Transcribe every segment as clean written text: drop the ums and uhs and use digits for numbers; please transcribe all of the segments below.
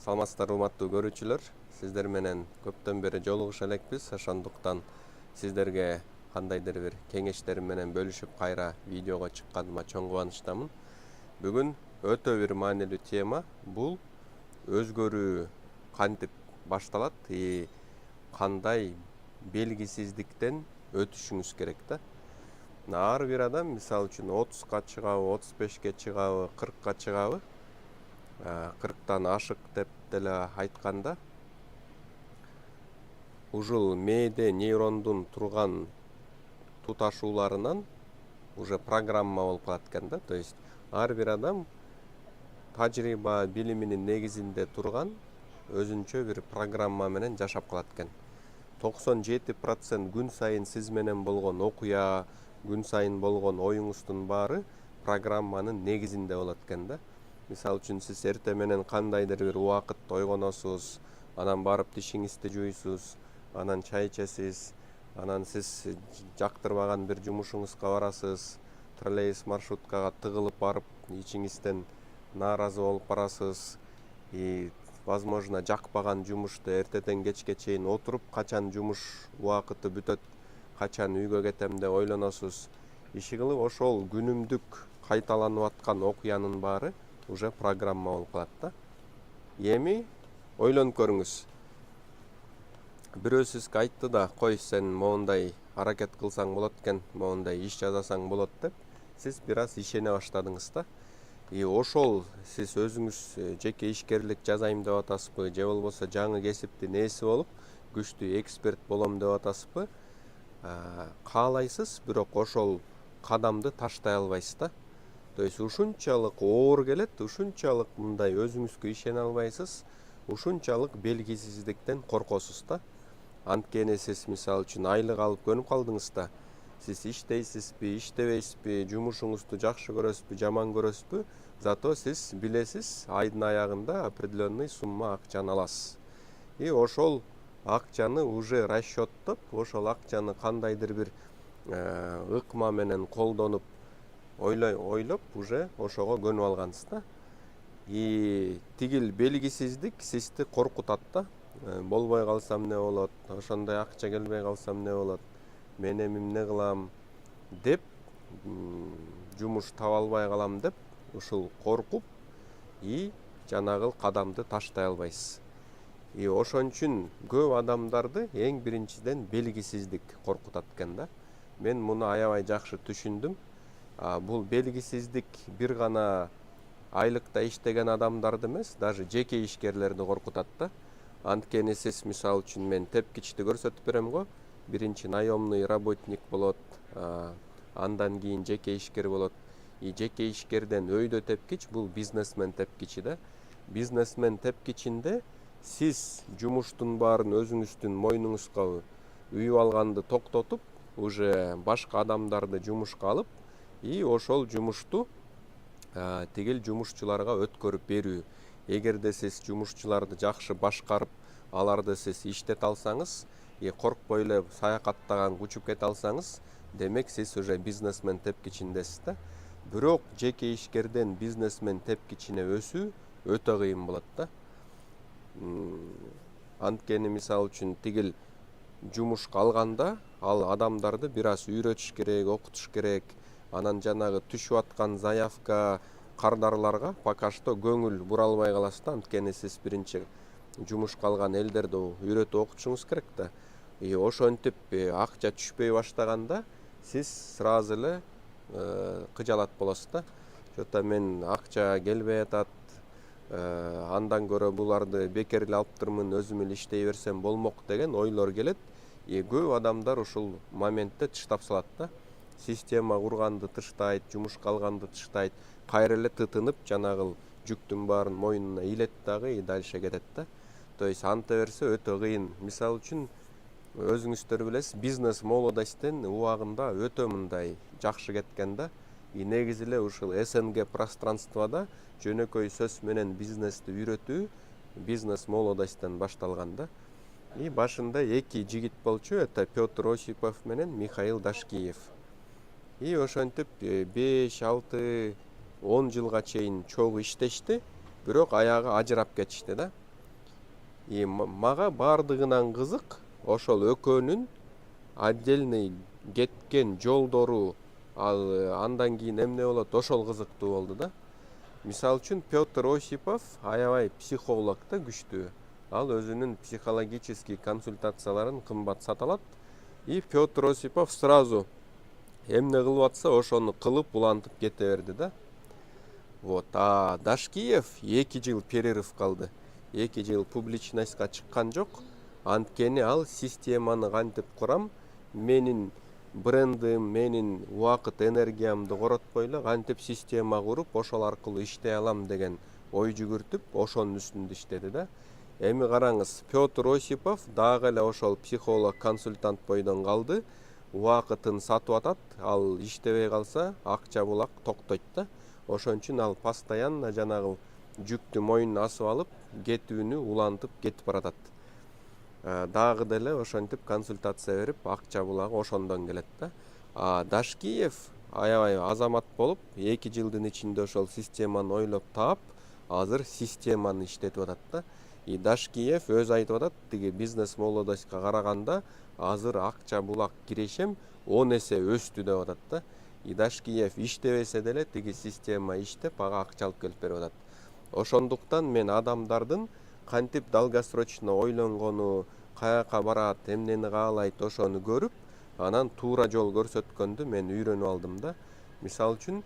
Саламатсыздар урматтуу көрүүчүлөр. Сиздер менен көптөн бери жолугуша элекпиз. Ошондуктан сиздерге кандайдыр бир кеңештерим менен бөлүшүп кайра видеого чыкканыма чоң кубанычтамын. Бүгүн өтө бир маанилүү тема. Бул өзгөрүү кантип башталат и кандай белгисиздиктен өтүшүңүз керек да. Ар бир адам мисалы үчүн 30га чыгабы, 35ке чыгабы, 40ка чыгабы, 40тан ашык деп деле айтканда, ушул мээде нейрондун турган туташууларынан уже программа болуп калат экен да. То есть ар бир адам тажрыйба билиминин негизинде турган өзүнчө бир программа менен жашап калат экен. 97% күн сайын сиз менен болгон окуя, күн сайын болгон оюңуздун баары программанын негизинде болот экен да. Мисалы үчүн сиз эртең менен кандайдыр бир убакытта ойгоносуз, анан барып тишиңизди жуйсуз, анан чай ичесиз, анан сиз жактырбаган бир жумушуңузга барасыз, троллейбус маршруткага тыгылып барып ичиңизден нааразы болуп барасыз, и возможно жакпаган жумушта эртеден кечке чейин отуруп качан жумуш убакыты бүтөт, качан үйгө кетем деп ойлоносуз. Иши кылып ошол күнүмдүк кайталанып аткан окуянын баары уже программа болуп калат да. Эми ойлонуп көрүңүз. Бирөө сизге айтты да, кой сен моундай аракет кылсаң болот экен, моундай иш жасасаң болот деп, сиз бир аз ишене баштадыңыз да. И ошол сиз өзүңүз жеке ишкерлик жасайм деп атасызбы, же болбосо жаңы кесиптин ээси болуп күчтүү эксперт болом деп атасызбы, каалайсыз, бирок ошол кадамды таштай албайсыз да. То есть ушунчалык оор келет, ушунчалык мындай өзүңүзгө ишене албайсыз, ушунчалык белгисиздиктен коркосуз да. Анткени сиз мисалы үчүн айлык алып көнүп калдыңыз да, сиз иштейсизби, иштебейсизби, жумушуңузду жакшы көрөсүзбү, жаман көрөсүзбү, зато сиз билесиз, айдын аягында определенный сумма акчаны аласыз. И ошол акчаны уже расчеттоп, ошол акчаны кандайдыр бир ыкма менен колдонуп, ойлоп уже ошого көнүп алгансыз да. И тигил белгисиздик сизди коркутат да. Болбой калсам эмне болот, ошондой акча келбей калсам эмне болот, мен эми эмне кылам деп, жумуш таба албай калам деп, ушул коркуп и жанагы кадамды таштай албайсыз. И ошон үчүн көп адамдарды эң биринчиден белгисиздик коркутат экен да. Мен муну аябай жакшы түшүндүм. Бул белгисиздик бир гана айлыкта иштеген адамдарды эмес, даже жеке ишкерлерди коркутат да. Анткени сиз мисалы үчүн мен тепкичти көрсөтүп берем го. Биринчи наемный работник болот, андан кийин жеке ишкер болот. И жеке ишкерден өйдө тепкич бул бизнесмен тепкичи да. Бизнесмен тепкичинде сиз жумуштун баарын өзүңүздүн мойнуңузга үйүп алганды токтотуп, уже башка адамдарды жумушка алып, и ошол жумушту тигил жумушчуларга өткөрүп берүү. Эгерде сиз жумушчуларды жакшы башкарып, аларды сиз иштете алсаңыз, коркпой эле саякаттаган учуп кете алсаңыз, демек сиз уже бизнесмен тепкичиндесиз да. Бирок жеке ишкерден бизнесмен тепкичине өсүү өтө кыйын болот да. Анткени мисалы үчүн тигил жумушка алганда, ал адамдарды бир аз үйрөтүш керек, окутуш керек. Анан жанагы түшүп аткан заявка, кардарларга пока что көңүл бура албай каласыз да. Анткени сиз биринчи жумушка алган элдерди үйрөтүп окутушуңуз керек да. И ошентип акча түшпөй баштаганда сиз сразу эле кыжалат болосуз да. Что-то мен акча келбей атат, андан көрө буларды бекер эле алыптырмын, өзүм эле иштей берсем болмок деген ойлор келет. И көп адамдар ушул моментте тыштап салат да. Система курганды тыштайт, жумушка алганды тыштайт, кайра эле тытынып жанагы жүктүн баарын мойнуна илет дагы и дальше кетет да. То есть анта берсе өтө кыйын. Мисалы үчүн өзүңүздөр билесиз, бизнес молодостьтен убагында өтө мындай жакшы кеткен да. И негизи эле ушул СНГ пространствода жөнөкөй сөз менен бизнести үйрөтүү бизнес молодостьтен башталган да. И башында эки жигит болчу, это Петр Осипов менен Михаил Дашкиев. И ошентип 5-6-10 жылга чейин чогуу иштешти, бирок аягы ажырап кетишти да. Мага бардыгынан кызык ошол экөөнүн отдельный кеткен жолдору, ал андан кийин эмне болот, ошол кызыктуу болду да. Мисалы үчүн Петр Осипов аябай психолог да, күчтүү. Ал өзүнүн психологический консультацияларын кымбат сата алат. И Петр Осипов сразу эмне кылып атса ошону кылып улантып кете берди да. Вот. А Дашкиев 2 жыл перерыв калды. 2 жыл публичностька чыккан жок. Анткени ал системаны кантип курам, менин брендим, менин убакыт энергиямды коротпой эле кантип система куруп ошол аркылуу иштей алам деген ой жүгүртүп, ошонун үстүндө иштеди да. Эми караңыз, Петр Осипов дагы эле ошол психолог, консультант бойдон калды. Убакытын сатып атат, ал иштебей калса акча булак токтойт да. Ошон үчүн ал постоянно жанагы жүктү мойнуна асып алып, кетүүнү улантып кетип баратат. Дагы деле ошентип консультация берип, акча булагы ошондон келет да. А Дашкиев аябай азамат болуп, 2 жылдын ичинде ошол системаны ойлоп таап, азыр системаны иштетип атат да. И Дашкиев өзү айтып атат, тиги бизнес молодостька караганда азыр акча булак кирешем 10 эсе өстү деп атат да. И Дашкиев иштебесе деле тиги система иштеп, ага акча алып келип берип атат. Ошондуктан мен адамдардын кантип долгосрочно ойлонгону, каяка барат, эмнени каалайт, ошону көрүп, анан туура жол көрсөткөндү мен үйрөнүп алдым да. Мисалы үчүн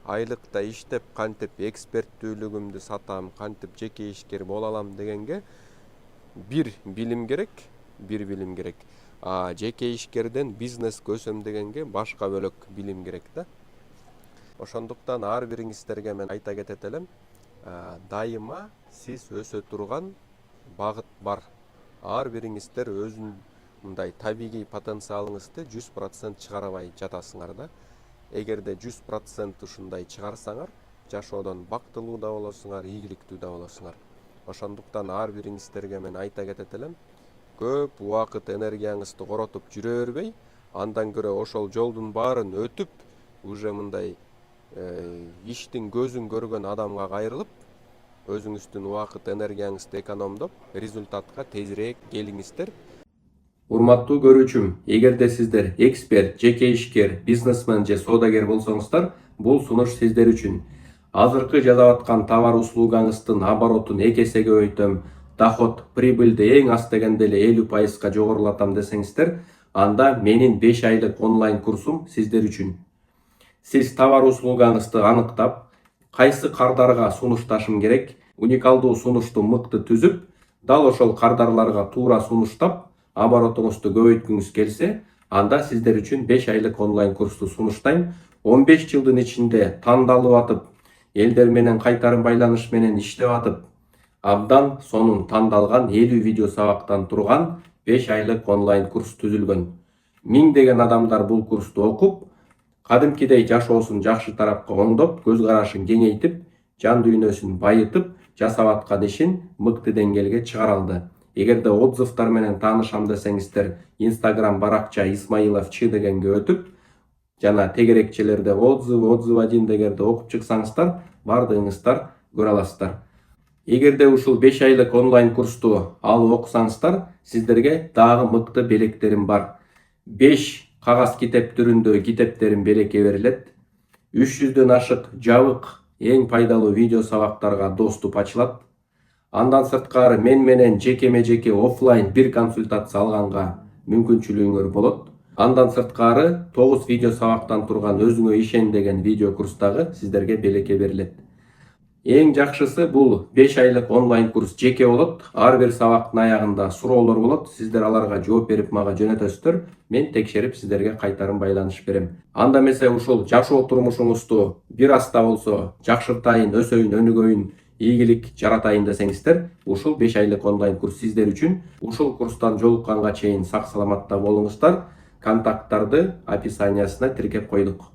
айлыкта иштеп кантип эксперттүүлүгүмдү сатам, кантип жеке ишкер боло алам дегенге бир билим керек. А жеке ишкерден бизнеске өсөм дегенге башка бөлөк билим керек да. Ошондуктан ар бириңиздерге мен айта кетет элем, дайыма сиз өсө турган багыт бар. Ар бириңиздер өзүнүн мындай табигый потенциалыңызды 100% чыгарбай жатасыңар да. Эгерде 100% ушундай чыгарсаңар, жашоодон бактылуу да болосуңар, ийгиликтүү да болосуңар. Ошондуктан ар бириңиздерге мен айта кетет элем, көп убакыт энергияңызды коротуп жүрө бербей, андан көрө ошол жолдун баарын өтүп, уже мындай иштин көзүн көргөн адамга кайрылып, өзүңүздүн убакыт энергияңызды экономдоп, результатка тезирээк келиңиздер. Урматтуу көрүүчүм, эгерде сиздер эксперт, жеке ишкер, бизнесмен же соодагер болсоңуздар, бул сунуш сиздер үчүн. Азыркы жасап аткан товар услугаңыздын оборотун 2 эсеге өйтөм, доход, прибыльди эң аз дегенде эле 50%га жогорулатам десеңиздер, анда менин 5 айлык онлайн курсум сиздер үчүн. Сиз товар услугаңызды аныктап, кайсы кардарга сунушташым керек, уникалдуу сунушту мыкты түзүп, дал ошол кардарларга туура сунуштап, оборотуңузду көбөйткүңүз келсе, анда сиздер үчүн 5 айлык онлайн курсту сунуштайм. 15 жылдын ичинде тандалып атып, элдер менен кайтарым байланыш менен иштеп атып, абдан сонун тандалган 50 видео сабактан турган 5 айлык онлайн курс түзүлгөн. Миңдеген адамдар бул курсту окуп, кадимкидей жашоосун жакшы тарапка оңдоп, көз карашын кеңейтип, жан дүйнөсүн байытып, жасап аткан ишин мыкты деңгээлге чыгара алды. Эгерде отзывтар менен таанышам десеңиздер, Instagram баракча Исмаилов Ч дегенге өтүп, жана тегерекчелерде отзыв 1 дегенде окуп чыксаңыздар, бардыгыңыздар көрө аласыздар. Эгерде ушул 5 айлык онлайн курсту алып окусаңыздар, сиздерге дагы мыкты белектерим бар. 5 кагаз китеп түрүндө китептерим белекке берилет. 300дөн ашык жабык эң пайдалуу видео сабактарга доступ ачылат. Андан сырткары мен менен жекеме-жеке офлайн бир консультация алганга мүмкүнчүлүгүңөр болот. Андан сырткары 9 видео сабактан турган өзүңө ишен деген видео курс дагы сиздерге белекке берилет. Эң жакшысы бул 5 айлык онлайн курс жеке болот. Ар бир сабактын аягында суроолор болот. Сиздер аларга жооп берип мага жөнөтөсүздөр. Мен текшерип сиздерге кайтарым байланыш берем. Анда эмесе ушул жашоо турмушуңузду бир аз да болсо жакшыртайын, өсөйүн, өнүгөйүн, ийгилик жаратайын десеңиздер, ушул 5 айлык онлайн курс сиздер үчүн. Ушул курстан жолукканга чейин сак саламатта болуңуздар. Контакттарды описаниясына тиркеп койдук.